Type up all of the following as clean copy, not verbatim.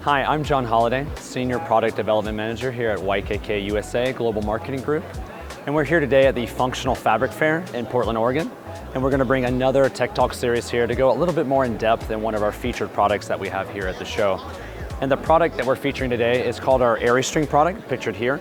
Hi, I'm John Holliday, Senior Product Development Manager here at YKK USA Global Marketing Group. And we're here today at the Functional Fabric Fair in Portland, Oregon. And we're going to bring another Tech Talk series here to go a little bit more in depth in one of our featured products that we have here at the show. And the product that we're featuring today is called our AiryString product, pictured here.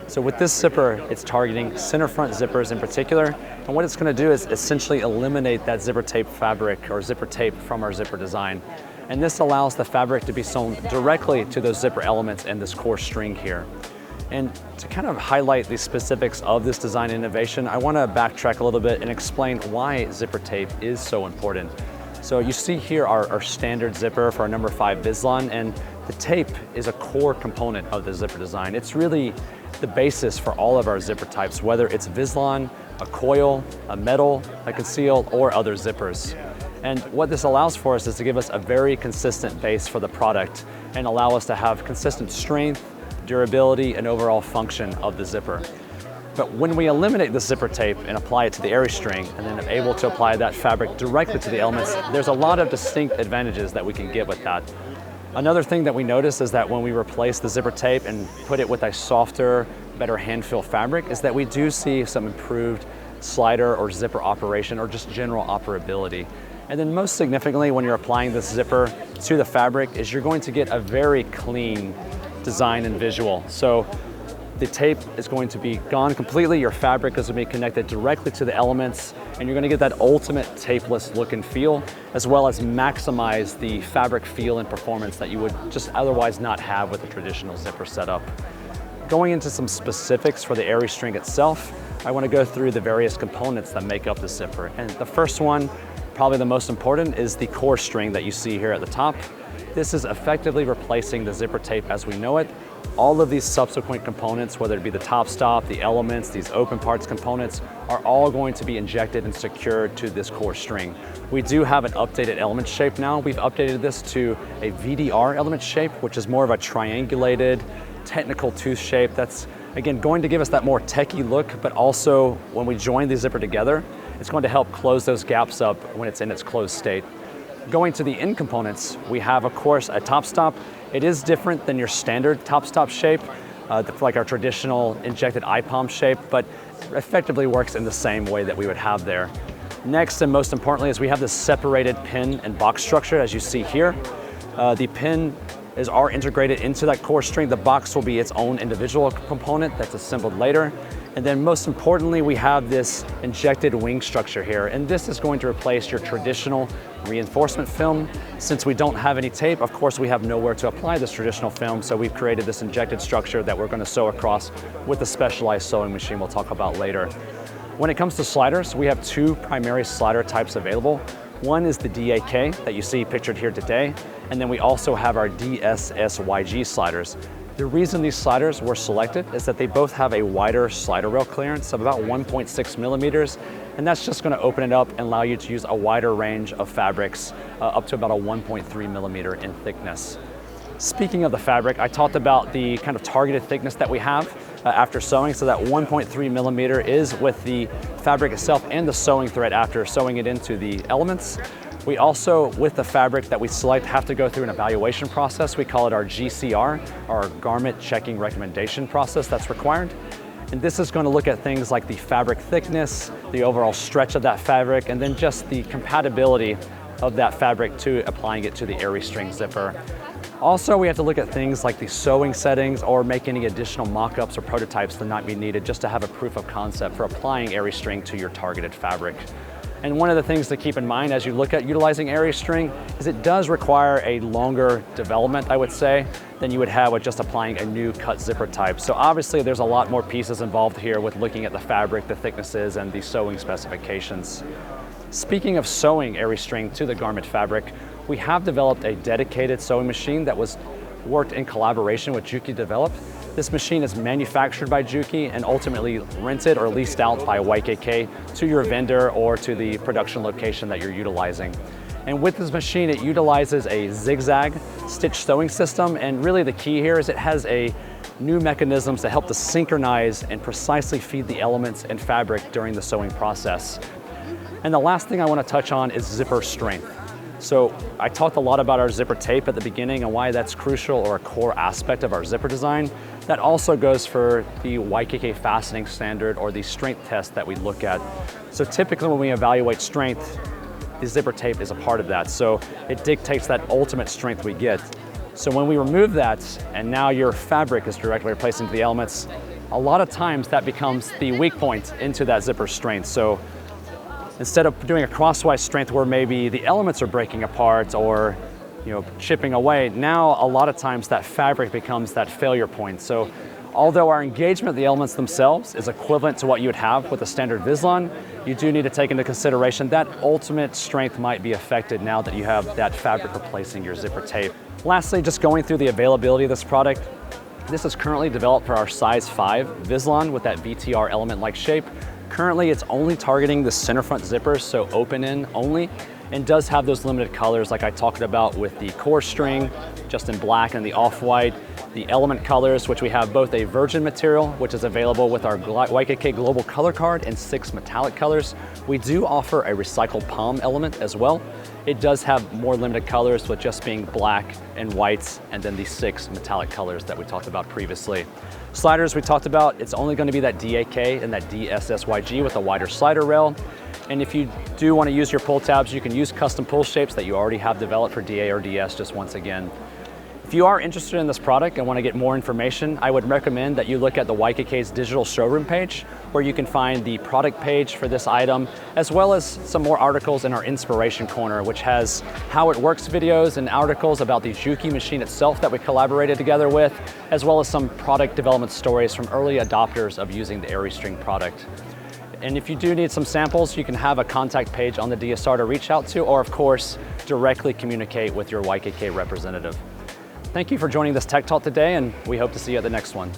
So with this zipper, it's targeting center front zippers in particular. And what it's going to do is essentially eliminate that zipper tape fabric or zipper tape from our zipper design. And this allows the fabric to be sewn directly to those zipper elements in this core string here. And to kind of highlight the specifics of this design innovation, I want to backtrack a little bit and explain why zipper tape is so important. So you see here our standard zipper for our number 5 Vislon, and the tape is a core component of the zipper design. It's really the basis for all of our zipper types, whether it's Vislon, a coil, a metal, a conceal, or other zippers. And what this allows for us is to give us a very consistent base for the product and allow us to have consistent strength, durability, and overall function of the zipper. But when we eliminate the zipper tape and apply it to the AiryString and then are able to apply that fabric directly to the elements, there's a lot of distinct advantages that we can get with that. Another thing that we notice is that when we replace the zipper tape and put it with a softer, better hand feel fabric, is that we do see some improved slider or zipper operation or just general operability. And then most significantly, when you're applying this zipper to the fabric, is you're going to get a very clean design and visual. So the tape is going to be gone completely, your fabric is going to be connected directly to the elements, and you're going to get that ultimate tapeless look and feel, as well as maximize the fabric feel and performance that you would just otherwise not have with a traditional zipper setup. Going into some specifics for the AiryString itself, I want to go through the various components that make up the zipper. And the first one, probably the most important, is the core string that you see here at the top. This is effectively replacing the zipper tape as we know it. All of these subsequent components, whether it be the top stop, the elements, these open parts components, are all going to be injected and secured to this core string. We do have an updated element shape now. We've updated this to a VDR element shape, which is more of a triangulated, technical tooth shape that's, again, going to give us that more techie look, but also when we join the zipper together, it's going to help close those gaps up when it's in its closed state. Going to the end components, we have, of course, a top stop. It is different than your standard top stop shape, like our traditional injected IPOM shape, but effectively works in the same way that we would have there. Next, and most importantly, is we have this separated pin and box structure, as you see here. The pin are integrated into that core string. The box will be its own individual component that's assembled later. And then most importantly, we have this injected wing structure here. And this is going to replace your traditional reinforcement film. Since we don't have any tape, of course, we have nowhere to apply this traditional film. So we've created this injected structure that we're going to sew across with a specialized sewing machine we'll talk about later. When it comes to sliders, we have 2 primary slider types available. One is the DAK that you see pictured here today. And then we also have our DSSYG sliders. The reason these sliders were selected is that they both have a wider slider rail clearance of about 1.6 millimeters, and that's just going to open it up and allow you to use a wider range of fabrics up to about a 1.3 millimeter in thickness. Speaking of the fabric, I talked about the kind of targeted thickness that we have after sewing, so that 1.3 millimeter is with the fabric itself and the sewing thread after sewing it into the elements. We also, with the fabric that we select, have to go through an evaluation process. We call it our GCR, our Garment Checking Recommendation process that's required. And this is going to look at things like the fabric thickness, the overall stretch of that fabric, and then just the compatibility of that fabric to applying it to the AiryString zipper. Also, we have to look at things like the sewing settings or make any additional mock-ups or prototypes that might be needed just to have a proof of concept for applying AiryString to your targeted fabric. And one of the things to keep in mind as you look at utilizing AiryString is it does require a longer development, I would say, than you would have with just applying a new cut zipper type. So obviously there's a lot more pieces involved here with looking at the fabric, the thicknesses, and the sewing specifications. Speaking of sewing AiryString to the garment fabric, we have developed a dedicated sewing machine that was worked in collaboration with Juki developed. This machine is manufactured by Juki and ultimately rented or leased out by YKK to your vendor or to the production location that you're utilizing. And with this machine, it utilizes a zigzag stitch sewing system, and really the key here is it has a new mechanisms to help to synchronize and precisely feed the elements and fabric during the sewing process. And the last thing I want to touch on is zipper strength. So I talked a lot about our zipper tape at the beginning and why that's crucial or a core aspect of our zipper design. That also goes for the YKK fastening standard or the strength test that we look at. So typically when we evaluate strength, the zipper tape is a part of that. So it dictates that ultimate strength we get. So when we remove that and now your fabric is directly replaced into the elements, a lot of times that becomes the weak point into that zipper strength. So instead of doing a crosswise strength where maybe the elements are breaking apart or chipping away, now a lot of times that fabric becomes that failure point. So although our engagement of the elements themselves is equivalent to what you would have with a standard Vislon, you do need to take into consideration that ultimate strength might be affected now that you have that fabric replacing your zipper tape. Lastly, just going through the availability of this product, this is currently developed for our size 5 Vislon with that VTR element-like shape. Currently, it's only targeting the center front zippers, so open in only, and does have those limited colors like I talked about with the core string, just in black, and the off-white, the element colors, which we have both a virgin material, which is available with our YKK Global Color Card, and 6 metallic colors. We do offer a recycled palm element as well. It does have more limited colors with just being black and whites, and then the 6 metallic colors that we talked about previously. Sliders we talked about, it's only going to be that DAK and that DSSYG with a wider slider rail. And if you do want to use your pull tabs, you can use custom pull shapes that you already have developed for DA or DS, just once again. If you are interested in this product and want to get more information, I would recommend that you look at the YKK's digital showroom page, where you can find the product page for this item, as well as some more articles in our inspiration corner, which has how it works videos and articles about the Juki machine itself that we collaborated together with, as well as some product development stories from early adopters of using the AiryString product. And if you do need some samples, you can have a contact page on the DSR to reach out to, or of course, directly communicate with your YKK representative. Thank you for joining this Tech Talk today, and we hope to see you at the next one.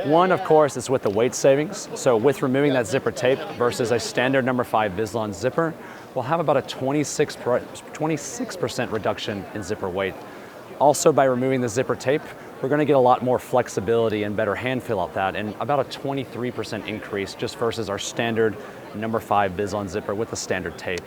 One, of course, is with the weight savings. So with removing that zipper tape versus a standard number 5 Vislon zipper, we'll have about a 26% reduction in zipper weight. Also, by removing the zipper tape, we're going to get a lot more flexibility and better hand feel out that, and about a 23% increase just versus our standard number 5 Vislon zipper with the standard tape.